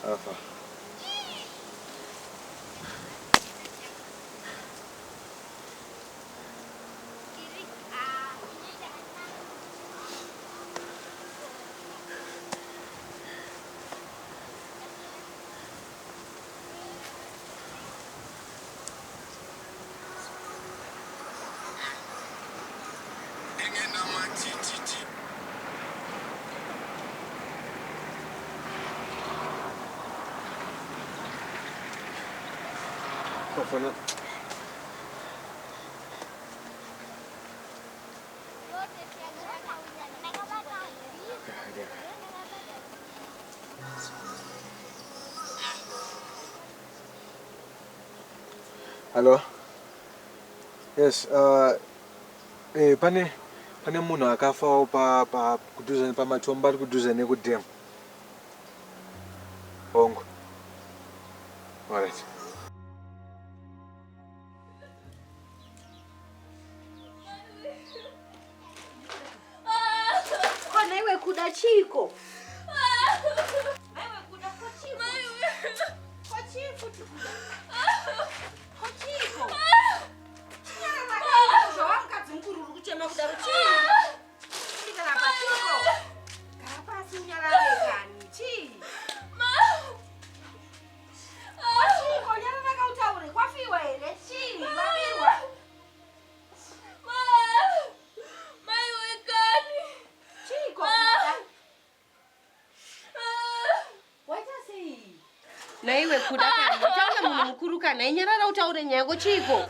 Afa. Hello. Yes. Pane munhu akafawo pa kudhuzane pamatombo ari kudhuzane nekudhemu. Bongo. All right. Kona iwe kuda chiko. Na iwe kuda kana utaona munhu mukuru kana inyarara utaure nyaya yako chiko.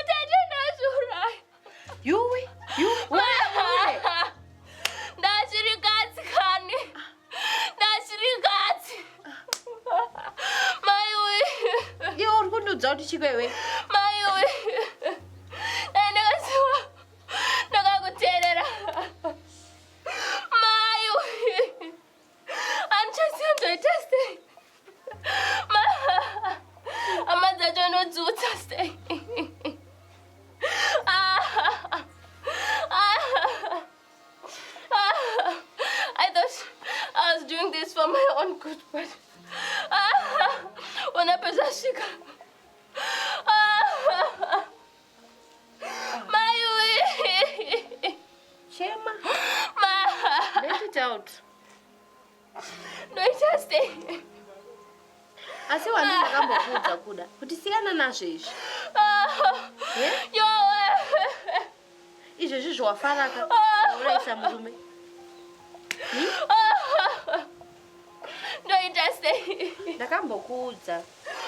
Tata ndazura. Yuwe Ndashirikadzi kani. Ndashirikadzi. Maiwe. Iwe uri kundudza kuti chiko iwe. Maiwe. Ndakasiwa. Ndakakuteerera. Maiwe. Andichasiya ndoita sei? Amadzachonodzuta sei? I thought I was doing this for my own good, but when I pesashika, Shema. Let it out. No, it has stay. Asi wanu ndakambokuudza kuda kuti siyana nazvo izvi. Izvezvi zvawafaraka uraisa murume. Ndoita sei? Ndakambokuudza.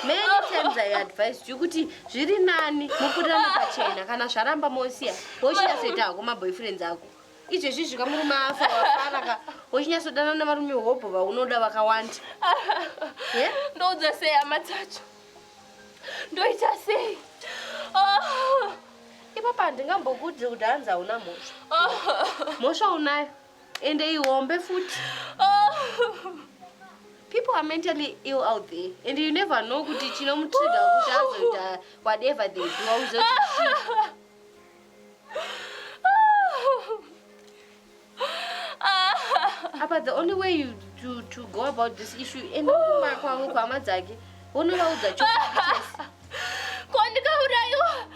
Many times I advised you kuti zviri nani mukurana pachena kana zvaramba mosiya wochinyasoita hako maboyfriends ako. Izvezvi zvika murume afa wafaraka wochinyatsodana navarume hopo vaunoda vakawanda. Ndoudza sei hama dzacho? Ndoita sei? Ipapa handingambokuudzi kuti hanzi hauna mhosva. Mhosva unayo ende ihombe futi. People are mentally ill out there and you never know kuti chinomutrigger kuti azoita whatever they do auzoti But the only way you to go about this issue ende kuma kwangu kwama dzake unovaudza chokuchesi. Kondikauraiwa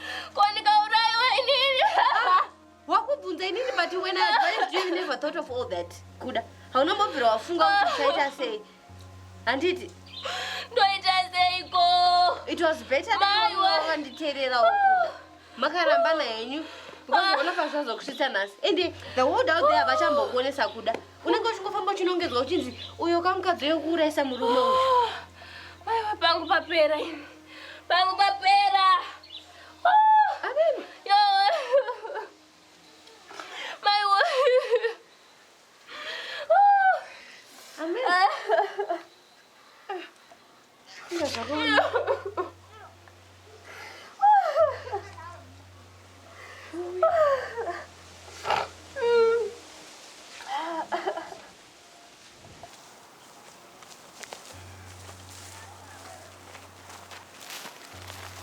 inini. Wakubvunza inini but when I advised you never thought of all that. Kuda haunambobvira wafunga kuti uchaita sei. Handiti ndoita seiko? It was better than wakanditeerera ukuda. Makarambana henyu. Ukazoona pazvazokusvitsa nhasi. Ende the world out there havachambokuonesa kuda. Unenge uchingofamba uchinongedzwa uchinzi uyo kamukadzi wekuuraisa murume uyu. Maiwa pangu papera ini. Pangu papera. Amen. Maiwa. Amen.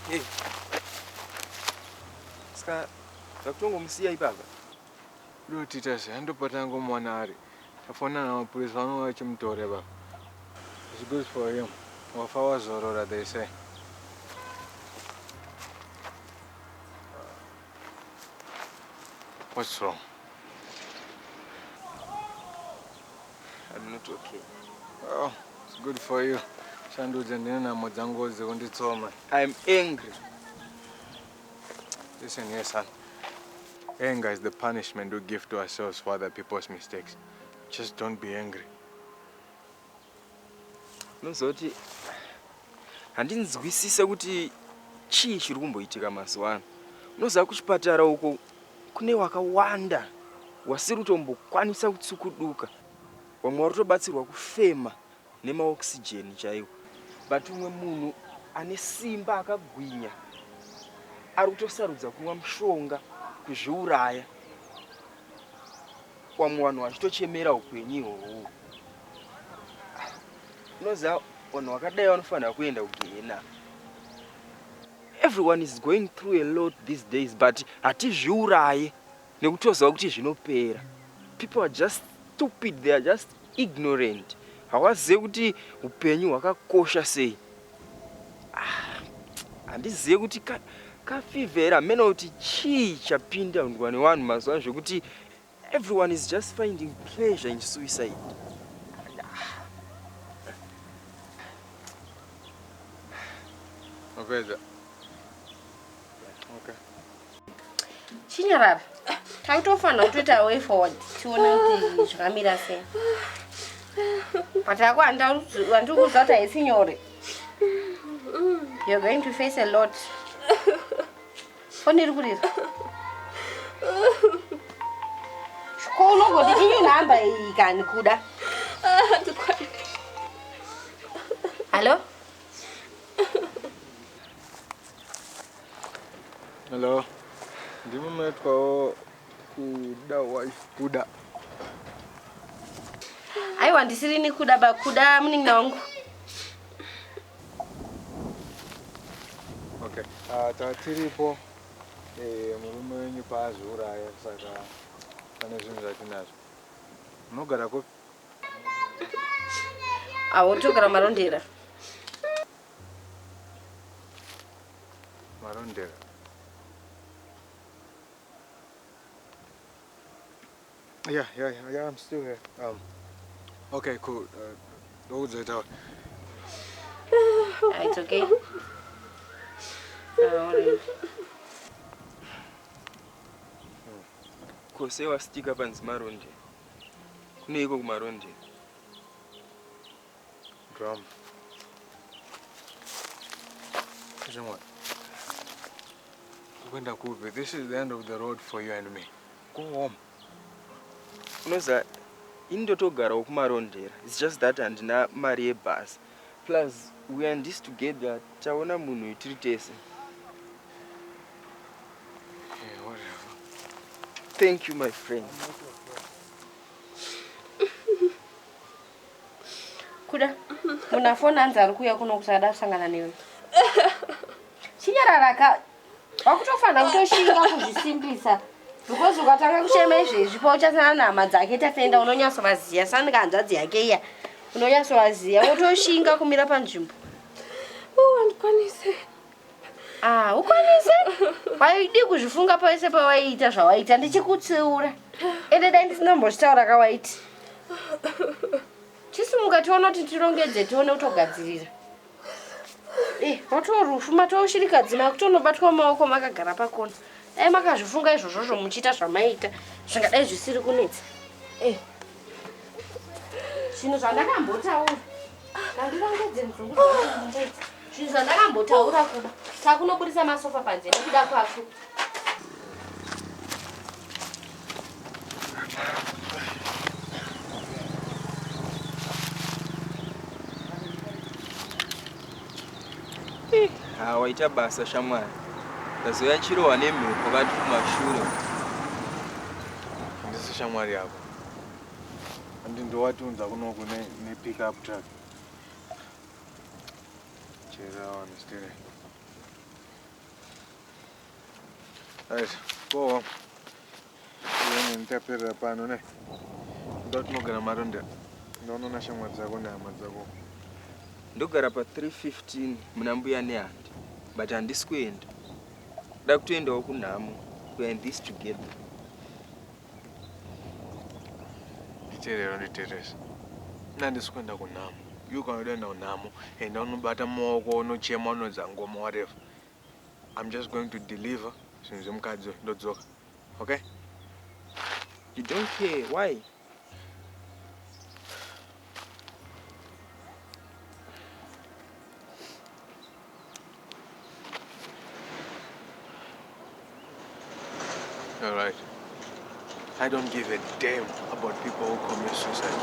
Hey. Ska takutongomsiya ipapa. Ndotita se andopata ngomwana ari. Tafona na mapolisi vanova vachimutora baba. It's good for him. Wafawa zorora, they say. What's wrong? I'm not okay. Oh, it's good for you. I'm angry. Listen here, son. Anger is the punishment we give to ourselves for other people's mistakes. Just don't be angry. Nozoti handinzwisisa kuti chii chiri kumboitika mazuva ano. Unoziva kuchipatara uko kune wakawanda wasiri kutombokwanisa kutsukuduka. Vamwe vari kutobatsirwa kufema nemaoxygen chaiwo. But umwe munhu ane simba akagwinya ari kutosarudza kumwa mushonga kuzviuraya. Vamwe vanhu vachitochemera upenyu ihwohwo. Unoziva vanhu vakadai vanofanira kuenda kugehena. Everyone is going through a lot these days, but hatizviuraye nekutoziva kuti zvinopera. People are just stupid, they are just ignorant. Havazivi kuti upenyu hwakakosha sei. Handizivi kuti kafivhera mena kuti chii chapinda nevanhu mazuva zvokuti everyone is just finding pleasure in suicide. Okay. Chinyarara. Takutofanira kutoita way forward. Tione kuti zvakamira sei. Patako handikuziva kuti haisi nyore. You're going to face a lot. Foni iri kurira. Ko unongoti inyunhamba iyi kani kuda. Hello? Hello. Ndimumetwawo kuda wife kuda. Aiwa ndisiri ni kuda ba kuda munin'ina wangu. Okay. Tatiripo murume wenyu paazviuraya saka pane zvinhu zvatinazvo. Munogara kopi? Togara Marondera. Marondera. Yeah, I'm still here. Okay, cool. It's okay. Kose wastika panzi Maronde. Kuneiko kuMaronde? Drum. This is the end of the road for you and me. Go home. Unoziva indotogarawo kuMarondera. It's just that handina mari yebhasi. Plus we are in this together. Taona munhu itiri tese. Yeah, whatever. Thank you, my friend. Kuda. Munafona anzi ari kuuya kuno kuti ada kusangana newe. Chinyarara wakutofanira kutoshinga kuzvisimbisa. Because ukatanga kushema izvezvi pa uchasangana nehama dzake tafenda unonyatsovaziya sandinganzvadzi yake iya. Unonyatsovaziya wotoshinga kumira panzvimbo. Handikwanise. Ukwanise? Waidi kuzvifunga pawese pawaiita zvawaita ndichikutsiura. Ende dai ndisinambochitaura kawaiti. Chisimuka tione kuti tirongedze tione kutogadzirira. Rotorufu toshirikadzima kutonobatwa maoko makagara pakona. Dai makazvifunga izvozvo muchiita zvamaita zvingadai zvisiri kunetsa. Zvinhu zvandakambotaura. Ndandirongedze muzungu dzakamboita. Zvinhu zvandakambotaura kuda. Takunobudisa masofa panze nekuda kwako. Waita basa shamwari. Ndazoya chirohwa nemhepo kati kumashure. Handisi shamwari yako. Handindowatunza kunoku ne-pick up truck. Chera honestly. Right, go home. Nitaperera pano ne. Ndotinogara Marondera. Ndaona shamwari dzako nehama dzako. ndogara pa 315 muna mbuya nehandi, but handisi kuenda. Da kutoendawo kunhamo. We are in this together. Nditeerera nditeeresa. Nandisi kuenda kunhamo. You kana unoenda kunhamo and unobata maoko unochema unodza ngoma whatever. I'm just going to deliver zvinhu zvemukadzi ndodzoka. Okay? You don't care. Why? All right. I don't give a damn about people who commit suicide.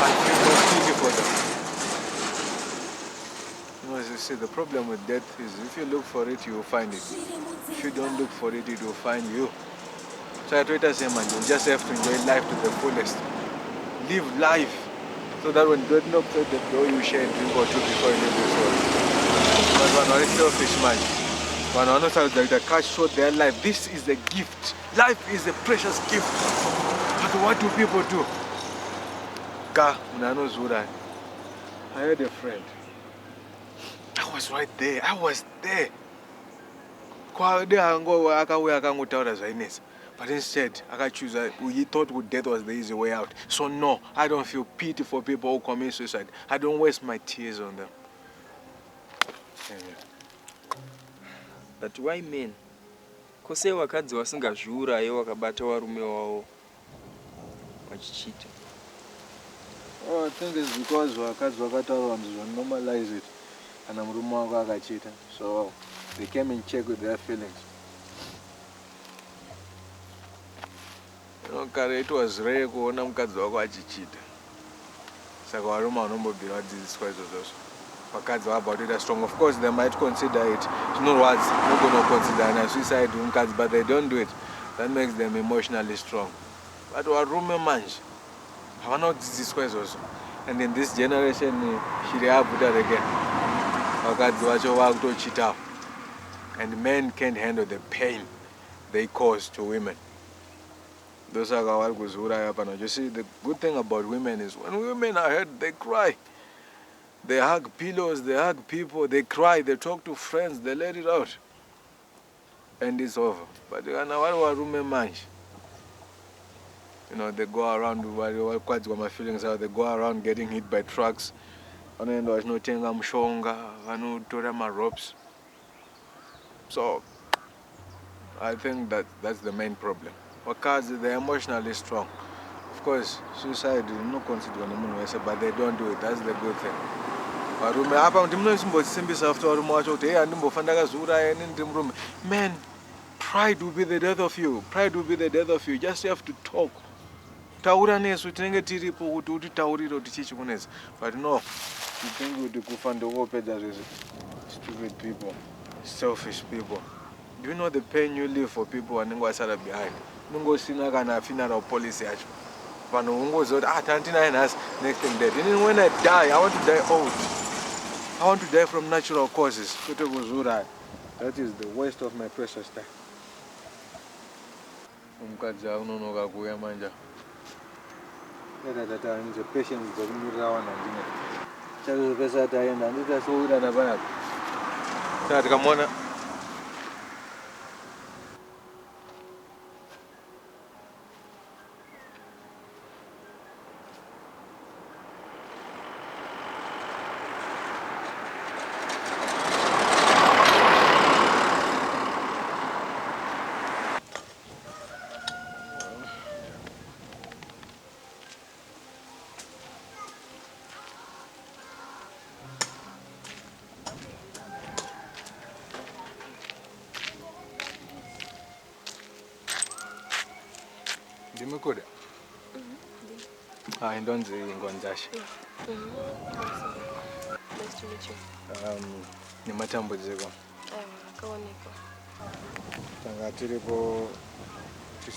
I feel no pity for them. You know, as you say, the problem with death is if you look for it, you will find it. If you don't look for it, it will find you. So I told her, man, you just have to enjoy life to the fullest. Live life. So that when death knocks at the door, you share a drink or two before you leave this world. But one very selfish man. One honest like the cash showed their life. This is a gift. Life is a precious gift. But what do people do? I had a friend. I was right there. I was there. But instead, he thought death was the easy way out. So no, I don't feel pity for people who commit suicide. I don't waste my tears on them. But why men? Kose wakadzi wasingazviurayi wakabata varume wavo vachichita. Oh, I think it's because wakadzi vakataura vanhu normalize it. Kana murume wako akachita. So they came in check with their feelings. You know, kare it was rare kuona mukadzi wako achichita. Saka varume vanombobvira vadzidziswa izvozvo. Wakadzi about it as strong. Of course, they might consider it. It's not what not going to consider a suicide mukadzi, but they don't do it. That makes them emotionally strong. But varume manje havana kudzidziswa izvozvo. And in this generation, shiri yabuda again. Wakadzi vacho vakutochitawo. And men can't handle the pain they cause to women. Those are vari kuzviuraya pano. You see, the good thing about women is when women are hurt, they cry. They hug pillows, they hug people, they cry, they talk to friends, they let it out. And it's over. But you know, they go around with my feelings out, they go around getting hit by trucks. Ropes. So I think that's the main problem. Because they're emotionally strong. Of course, suicide is not considered but they don't do it. That's the good thing. Man, pride will be the death of you. Pride will be the death of you. You just have to talk. But no, you think we do stupid people, selfish people. Do you know the pain you live for people and go behind? A funeral policy. Next thing dead. And when I die, I want to die old. I want to die from natural causes. That is the waste of my precious time. Patience Ndimukure. Indonzi Ngonzashi. Nice to meet you. Nematambudziko. Akaonekwa. Tanga tiripo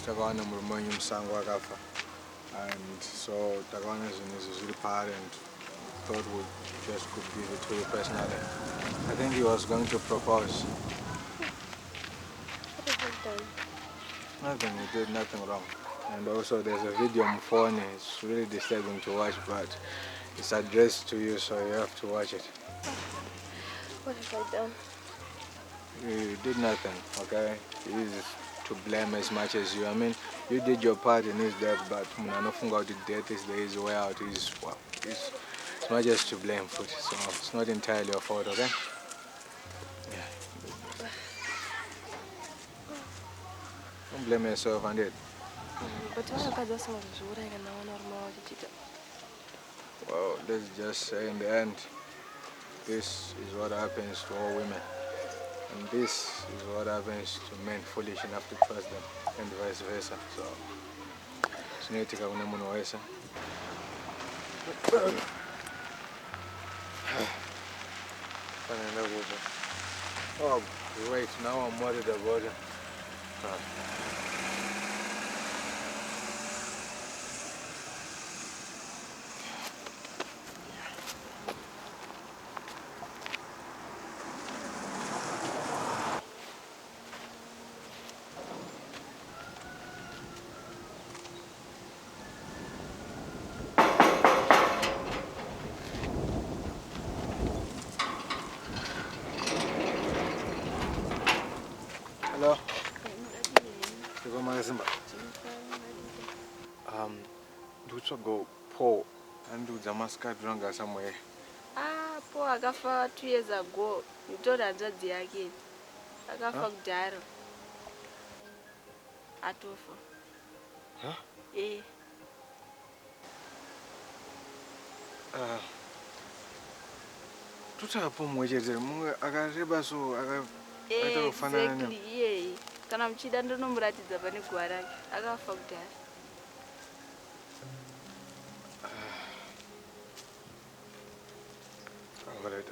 takawana murume wenyu musango akafa. And so takawana zvinhu zviri paari and thought we just could give it to you personally. I think he was going to propose. What have you done? Nothing, he did nothing wrong. And also there's a video on my phone, it's really disturbing to watch, but It's addressed to you, so you have to watch it. What have I done? You did nothing, okay? He's to blame as much as you. I mean, you did your part in his death, but nothing out the death is the easy way out. He's not just to blame, foot. So it's not entirely your fault, okay? Yeah. Don't blame yourself on it. But what about this one? Well, let's just say in the end, this is what happens to all women. And this is what happens to men foolish enough to trust them, and vice versa. So, sinoitika kune munhu wese. Oh, wait, now I'm worried about it. Hello? Zviri Mudzimba. Ndikutsva go Paul. Andiudza masikati ranga somewhere. Paul akafa 2 years ago. Nditori hanzvadzi yake. Akafa kudhara. Atofa. Huh? Eh. Tutapo mwechetere mumwe akareba so akaita kufanana Exactly, yeah. Kana muchida ndonomuratidza pane guwa rake. Akafa kudhara. Alright,